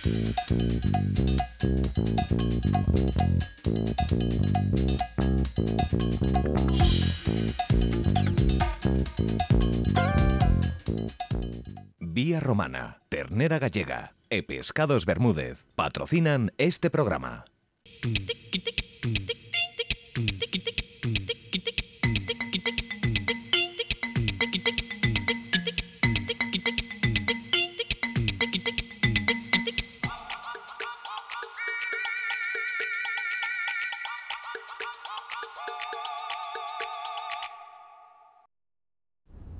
Vía Romana, Ternera Gallega e Pescados Bermúdez patrocinan este programa.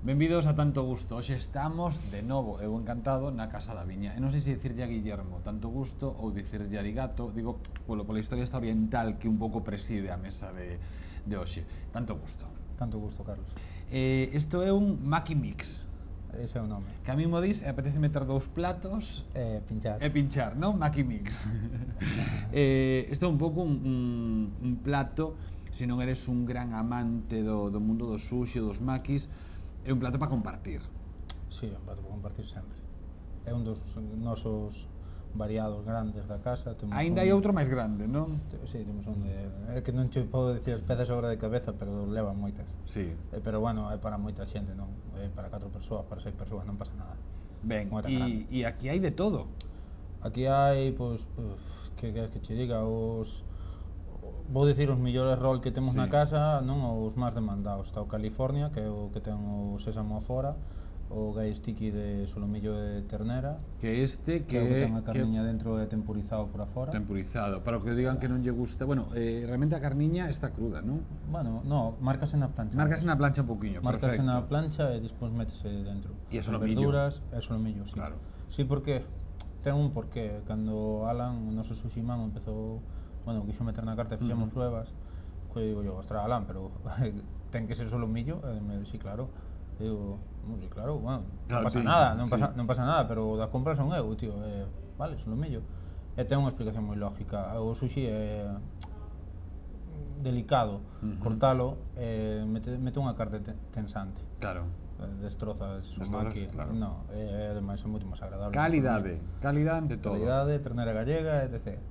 Benvidos a Tanto Gusto. Hoxe estamos de novo, eu encantado, na Casa da Viña. E non sei se dicirlle a Guillermo Tanto Gusto ou dicirlle a Arigato, digo, pola historia esta oriental que un pouco preside a mesa de hoxe. Tanto Gusto. Tanto gusto, Carlos. Isto é un Maki Mix. Ese é o nome. Que a mí mo dis, apetece meter dous platos Pinchar. e pinchar, non? Maki Mix. Isto é un pouco un plato, se non eres un gran amante do mundo do sushi, dos makis, é un plato para compartir. Sí, un plato para compartir sempre. É un dos nosos variados grandes da casa. Ainda hai outro máis grande, non? Sí, temos un de... É que non che podo dicir as pezas agora de cabeza, pero levan moitas. Sí. Pero bueno, é para moita xente, non? É para 4 persoas, para 6 persoas, non pasa nada. Ben, e aquí hai de todo. Aquí hai, pois, que che diga, os... Vou dicir os millores roll que temos na casa, non os máis demandados. Está o California, que é o que ten o sésamo afora, o gai sticky de solomillo de ternera, que este que é o que ten a carniña dentro e temporizado por afora. Temporizado, para o que digan que non lle gusta. Bueno, realmente a carniña está cruda, non? Bueno, no, márcase na plancha. Márcase na plancha un poquinho, márcase perfecto. na plancha e despois métese dentro. E é solomillo. Verduras e solomillo, sí. Claro. Sí, porque ten un porqué. Cando Alan, o noso sushi man, empezou, bueno, quixo meter na carta e fixemos pruebas, que digo yo, ostras, Alan, pero ten que ser solomillo? E me dixo, sí, claro. Digo, sí, claro, bueno, non pasa nada, non pasa nada, pero das compras son eu, tío, vale, solomillo. E ten unha explicación moi lógica. O sushi é delicado, cortalo, mete unha carne tensante. Claro. Destroza o maki, claro. No, ademais é moito máis agradable. Calidade ante todo. Calidade, ternera gallega, etc.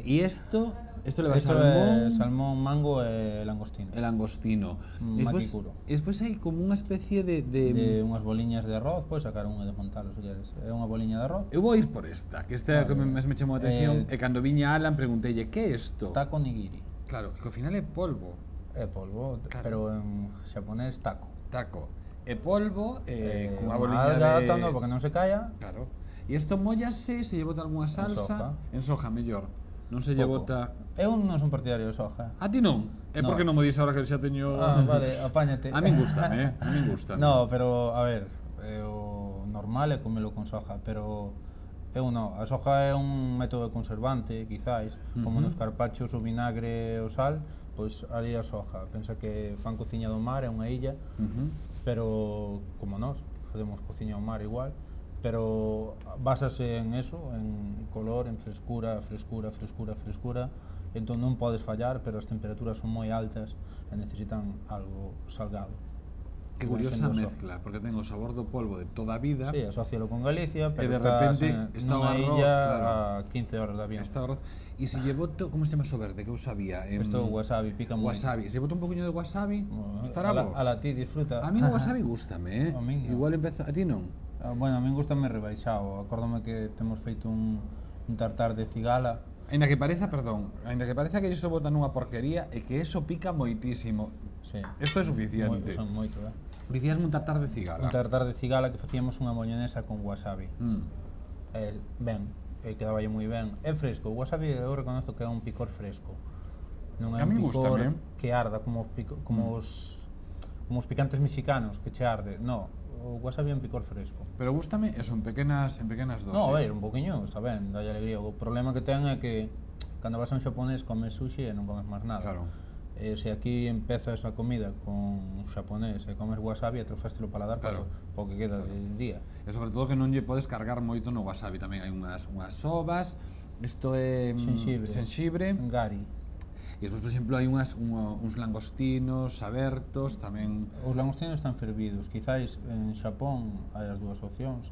E isto leva Isto salmón, é salmón, mango e langostino. El langostino. Maki puro. E despois hai como unha especie de unhas boliñas de arroz, podes sacar unha e desmontalo, se queres. É unha boliña de arroz. Eu vou ir por esta, que esta é a que me chamou a atención, e cando viña Alan pregunteille, que é isto? Taco nigiri. Claro, que ao final é polvo. É polvo, claro. Pero en xaponés taco. Taco. É polvo, cunha unha boliña alga de... adaptando para que non se caia. Claro. E isto mollase, se lle bota algunha salsa? En soja, mellor. Non se lle bota... Eu non son partidario de soja. A ti non? É porque non mo dis agora que xa teño... Vale, apáñate. A min gustame, a min gustame. No, pero, a ver, o normal é comelo con soja, pero eu non. A soja é un método conservante, quizáis, como nos carpachos o vinagre e o sal, pois ali a soja. Pensa que fan cociña do mar, é unha illa, pero como nós, facemos cociña ao mar igual, pero básase en eso, en color, en frescura, entón non podes fallar, pero as temperaturas son moi altas e necesitan algo salgado. Que curiosa mezcla, porque ten o sabor do polvo de toda a vida. Sí, asócialo con Galicia, pero de repente está nunha arroz, illa claro, a 15 horas de avión. Está arroz. E se lle boto, como se chama o verde, que eu sabía? Isto é wasabi, pica moi. Wasabi, se boto un poquinho de wasabi, estará bo. A la ti, disfruta. A mí o wasabi gústame, A min non. Igual empeza, a ti non? Bueno, a min gustame rebaixado. Acórdame que temos feito un tartar de cigala. Ainda que pareza, perdón, ainda que pareza que isto bota nunha porquería e que eso pica moitísimo. Sí. Isto é suficiente. Son moito, Dicíasme un tartar de cigala. Un tartar de cigala que facíamos unha moñonesa con wasabi. Ben, quedaba moi ben. É fresco, o wasabi eu reconozo que é un picor fresco. Non é un picor que arda como os picantes mexicanos que che arde, no. O wasabi é un picor fresco. Pero gústame eso, en pequenas dosis. No, a ver, un poquinho, está ben, dalle alegría. O problema que ten é que cando vas a un xaponés comes sushi e non comes máis nada. Claro. Se aquí empezas a comida con xaponés e comes wasabi, atrofaste o paladar para o que queda del día. E sobre todo que non lle podes cargar moito no wasabi, tamén hai unhas sobas, isto é senxibre, ngari. E despois, por exemplo, hai uns langostinos abertos, tamén... Os langostinos están fervidos, quizáis en Xapón hai as dúas opcións,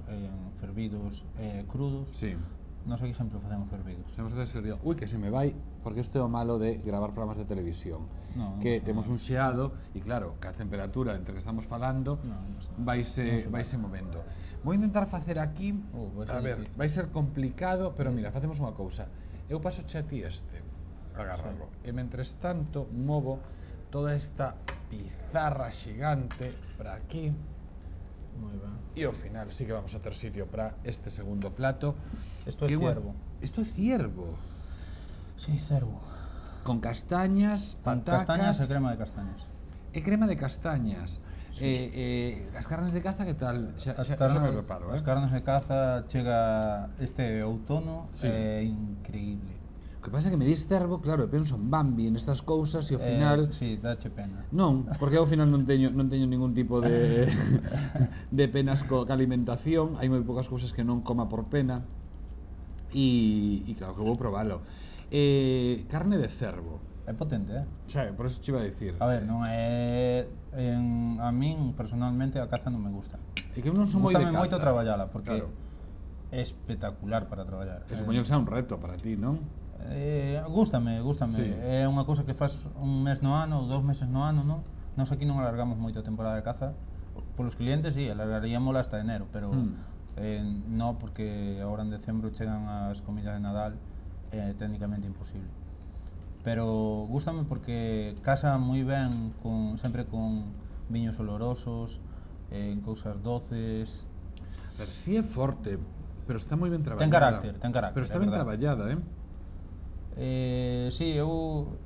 fervidos e crudos. Sí. Nos aquí sempre facemos fervidos. Estamos a hacer ui, que se me vai, porque isto é o malo de gravar programas de televisión. No, Que non temos un xeado e claro, que a temperatura entre que estamos falando vaise movendo. Vou intentar facer aquí, vai ser a ver, difícil. vai ser complicado, pero mira, facemos unha cousa. Eu paso che a ti este, agárralo. E mentres tanto movo toda esta pizarra xigante para aquí. Moi ben. E ao final sí que vamos a ter sitio para este segundo plato. Isto é Que ciervo. Isto é ciervo. Sí, cervo. Con castañas, patacas... Castañas e crema de castañas. E crema de castañas. As carnes de caza, que tal? Xa me preparo, As carnes de caza chega este outono, Sí. é increíble. O que pasa é que me dis cervo, claro, eu penso en Bambi, nestas cousas, e ao final... Sí, dache pena. Non, porque ao final non teño ningún tipo de de penas ca alimentación, hai moi poucas cousas que non coma por pena. E claro que vou probalo. Carne de cervo. É potente, Xa, por eso che iba a dicir. A ver, non é... a min, personalmente, a caza non me gusta. É que eu non son moi de Gústame caza. moito traballala, porque Claro. é espectacular para traballar. E supoño que sea un reto para ti, non? Gústame. Sí. É unha cousa que faz un mes no ano, ou 2 meses no ano, non? Nos aquí non alargamos moito a temporada de caza. Polos clientes, sí, alargaríamola hasta enero, pero no, porque agora en decembro chegan as comidas de Nadal, é técnicamente imposible. Pero gústame porque casa moi ben, sempre con viños olorosos, en cousas doces. Pero sí é forte, pero está moi ben traballada. Ten carácter, Pero está é ben verdad. traballada, Sí,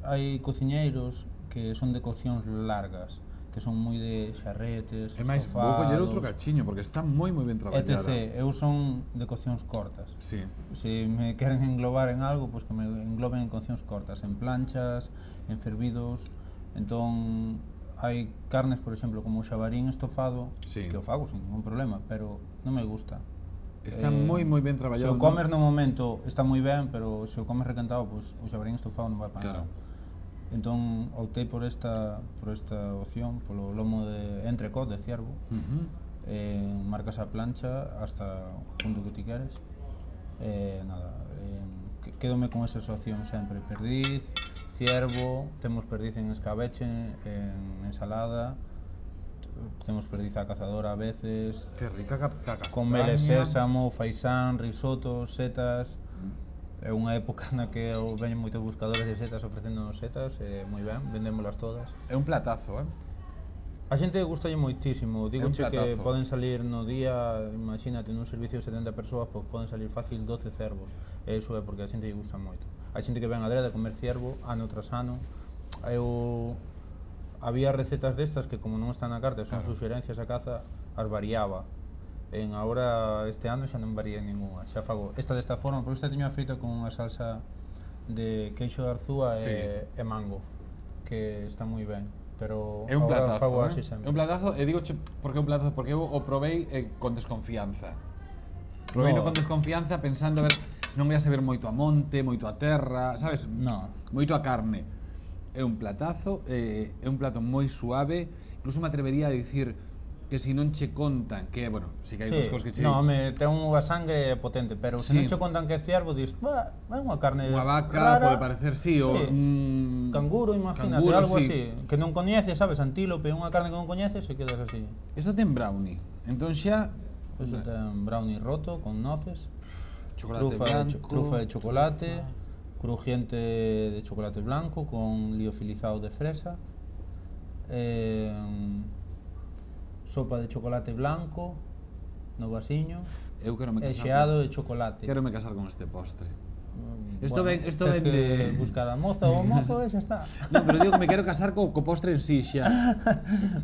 hai cociñeiros que son de coccións largas, que son moi de xarretes, É máis, vou coller outro estofados, cachiño, porque está moi ben traballada. etc. Eu son de coccións cortas. Sí. Se me queren englobar en algo, pois que me engloben en coccións cortas, en planchas, en fervidos. Entón, hai carnes, por exemplo, como o xabarín estofado, Sí. que o fago sin ningún problema, pero non me gusta. Está moi ben Se traballado. o comes no momento está moi ben, pero se o comes recantado, pois o xabarín estofado non vai para Claro. nada. Entón optei por esta opción, polo lomo de entrecot de ciervo. Marcas a plancha hasta o punto que ti queres. Nada, quedome con esas opcións sempre, perdiz, ciervo, temos perdiz en escabeche, en ensalada, temos perdiz a cazadora a veces, Que rica castaña. con mel e sésamo, faisán, risotos, setas. É unha época na que veñen moitos buscadores de setas ofrecéndonos setas, moi ben, vendémolas todas. É un platazo, A xente gustalle moitísimo, digoche que platazo. poden salir no día, imagínate, nun servicio de 70 persoas, pois poden salir fácil 12 cervos. E iso é porque a xente lle gusta moito. Hai xente que ven adrede a comer ciervo ano tras ano. Había recetas destas que, como non están na carta, son suxerencias a caza, as variaba. Agora, este ano xa non varía ninguna. Xa fago esta desta forma, porque esta teño feita con unha salsa de queixo de arzúa e mango, que está moi ben. Pero É un agora platazo, fago así sempre. É un platazo, e digo porque é un platazo, porque eu o probei con desconfianza. Probei No. con desconfianza pensando a ver se non ia saber moito a monte, moito a terra, sabes? No. Moito a carne. É un platazo, é un plato moi suave, incluso me atrevería a dicir que se non che contan, que, bueno, si que hai dos cosas que che... No, ten unha sangre potente, pero se Sí. non che contan que é ciervo, dis, é unha carne Unha vaca rara, pode parecer, sí, o... canguro, imagínate, canguro, algo sí. así, que non coñeces, sabes, antílope, unha carne que non coñeces e quedas así. Isto ten brownie, entón xa... Eso ten brownie roto con noces, Chocolate trufa de blanco, chocolate, crujiente de chocolate blanco con liofilizado de fresa, sopa de chocolate blanco no vasiño Eu quero me e casar xeado de chocolate. Quero me casar con este postre. Isto Bueno, ven tes de... que buscar a moza ou mozo e xa está. No, pero digo que me quero casar co postre en sí xa.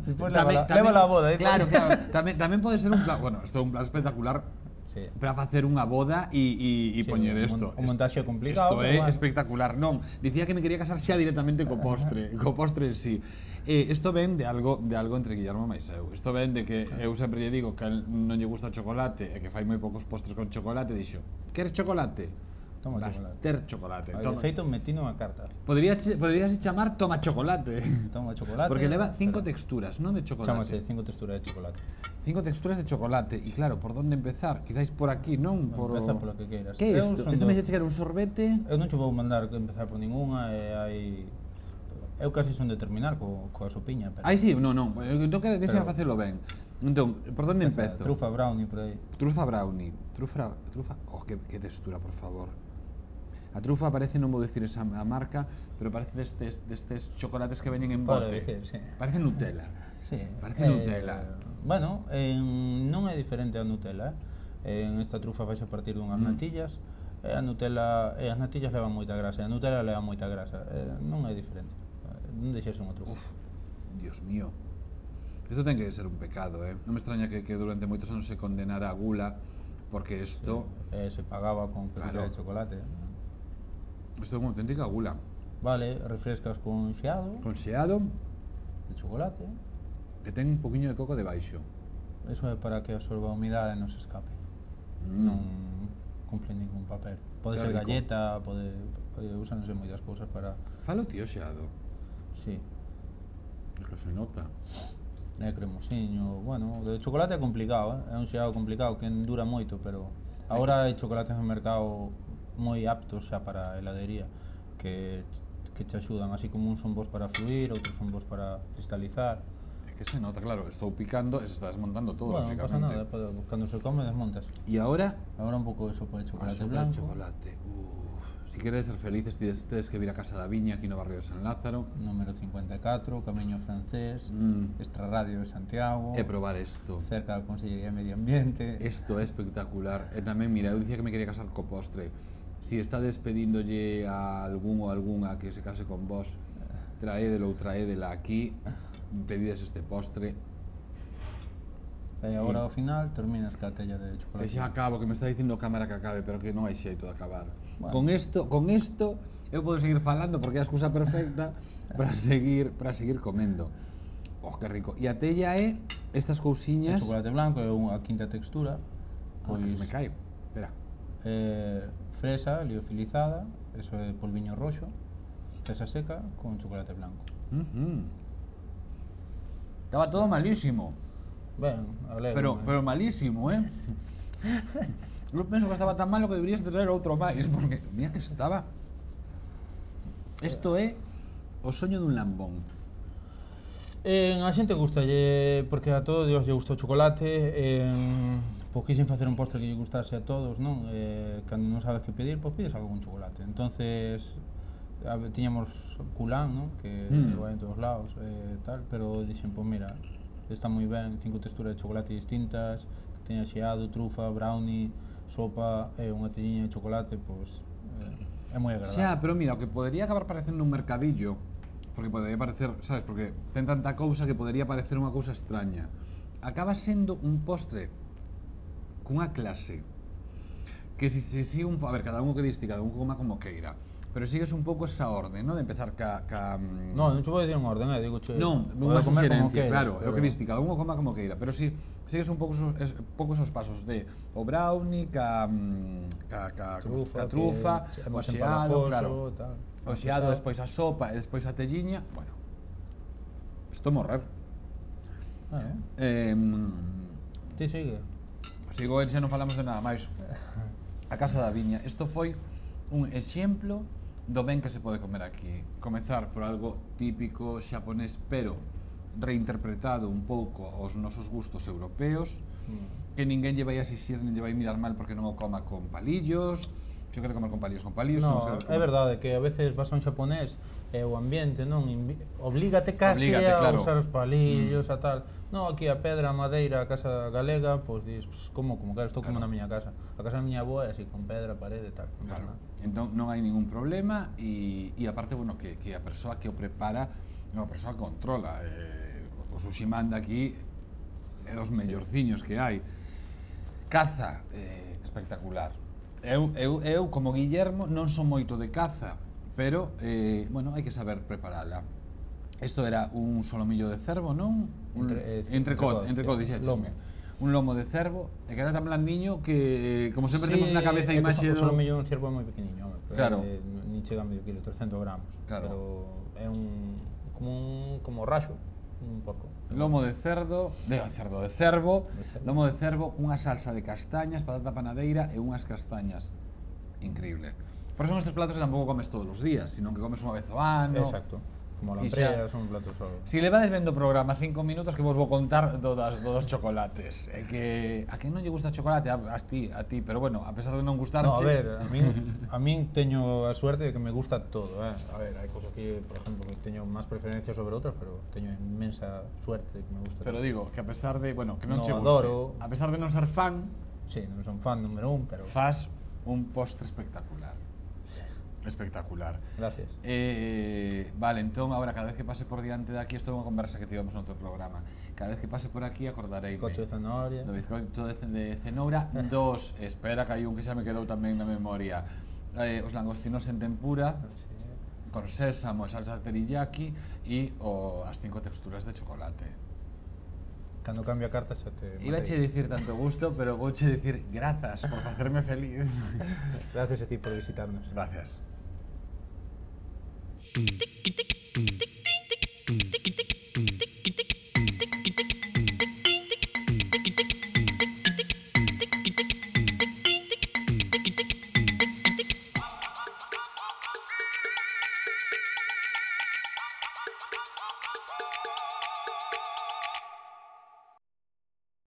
Despois lévala a boda, Claro, tamén pode ser un plan, bueno, isto é un plan espectacular Sí. para facer unha boda e Sí, poñer un isto. un montaxe complicado, Isto pero é bueno. espectacular. Non, dicía que me quería casar xa directamente co postre en sí. Isto ven de algo entre Guillermo máis eu. Isto ven de que eu sempre lle digo que a él non lle gusta o chocolate e que fai moi poucos postres con chocolate, dixo: "Queres chocolate? Toma chocolate. Baster chocolate. De Toma. feito, metino unha carta. Podríase chamar toma chocolate. Toma chocolate. Porque leva 5 pero texturas, non de chocolate. Chámase 5 texturas de chocolate. 5 texturas de chocolate. E claro, por onde empezar? Quizáis por aquí, non? Por... Empeza polo que queiras. Que é Eu isto? son Isto do- me dixe que era un sorbete? Eu non che vou mandar que empezar por ninguna e hai... Eu casi son de terminar coa sopiña, pero... Ai, sí, non. Entón que deixa Pero- facelo ben. Entón, por onde empezo? Trufa brownie por aí. Trufa brownie. Trufa... Oh, que textura, por favor. A trufa parece, non vou dicir esa a marca, pero parece destes chocolates que veñen en Pode bote. dicir, sí. Parece Nutella. Sí. Parece Nutella. Bueno, non é diferente a Nutella, en esta trufa vais a partir dunhas natillas, e a Nutella, e as natillas levan moita grasa, e a Nutella leva moita grasa, non é diferente. Non deixes unha trufa. Uf, Dios mío. Isto ten que ser un pecado, Non me extraña que durante moitos anos se condenara a gula, porque isto Se pagaba con pepita Claro. de chocolate. é unha auténtica gula. Vale, refrescas con xeado Con xeado, de chocolate. que ten un poquinho de coco debaixo. Eso é para que absorba a humidade e non se escape. Non cumple ningún papel. Pode Que ser rico. galleta, usanse moitas cousas para... Falo tío xeado. Sí, É que se nota. é cremosiño, bueno, o de chocolate é complicado, é un xeado complicado que dura moito, pero agora hai chocolates no mercado moi aptos xa para a heladería que te axudan, así como uns son bons para fluir, outros son bons para cristalizar. É que se nota, claro, estou picando e se está desmontando todo, Bueno, non pasa lógicamente. nada, cando se come desmontas. E agora, Agora un pouco de sopa de chocolate sopa de blanco, chocolate. Si queredes ser felices, tedes que vir a Casa da Viña, aquí no barrio de San Lázaro, número 54, Camiño Francés, Extrarradio de Santiago, e probar isto. cerca da Consellería de Medio Ambiente. Isto é espectacular. E tamén, mira, eu dicía que me quería casar co postre. Si está despedíndolle a algún ou algunha que se case con vos, traédelo ou traédela aquí, pedides este postre. E agora ao final terminas ca tella de Que chocolate. xa acabo, que me está dicindo cámara que acabe, pero que non hai xeito de acabar. Bueno. Con isto, eu podo seguir falando porque é a excusa perfecta para seguir comendo. Oh, que rico. E a tella é estas O cousiñas... chocolate blanco é unha quinta textura, Pois pois me cae. Espera. fresa liofilizada, eso é polviño roxo, fresa seca con chocolate blanco. Estaba todo malísimo. Ben, alegro. Pero malísimo, Eu penso que estaba tan malo que deberías traer outro máis, porque mira que estaba. Isto é o soño dun lambón. A xente gustalle, porque a todos Dios lle gusta o chocolate, pois quixen facer un postre que lle gustase a todos, non? Cando non sabes que pedir, pois pides algo con chocolate. Entonces, tiñamos culán, non? Que vai en todos lados, tal, pero dixen, pois mira, está moi ben, 5 texturas de chocolate distintas, que teña xeado, trufa, brownie, sopa e unha telliña de chocolate, pois é moi agradable. Xa, pero mira, o que podería acabar parecendo un mercadillo, porque podería parecer, sabes, porque ten tanta cousa que podería parecer unha cousa extraña, acaba sendo un postre cunha clase que si sigue un a ver, cada un que diste, cada un coma como queira, pero sigues un pouco esa orde, non? De empezar Non, non che vou dicir un orden, digo che... non, unha pode comer como suxerencia, queiras, claro, é o pero- que diste, cada un coma como queira, pero si sigues un pouco os pasos de o brownie, ca trufa, que é o máis xeado, empalagoso, claro. tal. O xeado, despois a sopa e despois a telliña, bueno. Isto morrer. Ti sigue. Sigo, xa non falamos de nada máis. A Casa da Viña. Isto foi un exemplo do ben que se pode comer aquí. Comezar por algo típico xaponés, pero reinterpretado un pouco aos nosos gustos europeos, que ninguén lle vai asistir, nin lle vai mirar mal porque non o coma con palillos. Se quere comer con palillos, No, se quere é comer- verdade que a veces vas a un xaponés e o ambiente non oblígate casi Oblígate, a claro. usar os palillos a tal. No, aquí a pedra, a madeira, a casa galega, pois dis, como claro, estou como Claro. na miña casa. A casa da miña avoa é así con pedra, parede, tal. Non pasa Claro. nada. Entón non hai ningún problema e aparte, bueno, que a persoa que o prepara é unha persoa que controla. O sushi manda aquí é os mellorciños que hai. Caza, espectacular. Eu, como Guillermo, non son moito de caza, pero, bueno, hai que saber preparala. Isto era un solomillo de cervo, non? Entrecot, Entrecot, lomo. dixéchesme. un lomo de cervo, e que era tan blandiño que, como sempre temos na cabeza a é que imaxe só do... mellor un ciervo é moi pequeniño, home, pero Claro. ni chega a medio kilo, 300 gramos, Claro. pero é como raxo, un porco. Lomo de cerdo, de cervo, De cervo. lomo de cervo cunha salsa de castañas, patata panadeira e unhas castañas. Increíble. Por eso son estes platos que tampouco comes todos os días, sino que comes unha vez ao ano. Exacto. Como E xa- lampreas, son platos só. Si levades vendo o programa 5 minutos que vos vou contar dos chocolates. É que a quen non lle gusta o chocolate, a ti, pero bueno, a pesar de non gustarche... No, a ver, a min teño a suerte de que me gusta todo, A ver, hai cosas que, por exemplo, que teño máis preferencia sobre outras, pero teño inmensa suerte de que me gusta Pero todo. digo, que a pesar de, bueno, que non No, che guste, adoro. a pesar de non ser fan, Sí, non son fan número 1, pero... fas un postre espectacular. Espectacular. Gracias. Vale, entón, agora, cada vez que pase por diante de aquí, isto é unha conversa que tivemos no outro programa, cada vez que pase por aquí acordareime Coche de zanahoria. do bizcocho de cenoura. Dos, espera, que hai un que xa me quedou tamén na memoria, os langostinos en tempura Sí. con sésamo e salsa teriyaki e as 5 texturas de chocolate. Cando cambia a carta xa te... Iba a che dicir tanto gusto, pero vouche dicir grazas por facerme feliz. Gracias a ti por visitarnos. Gracias. Tic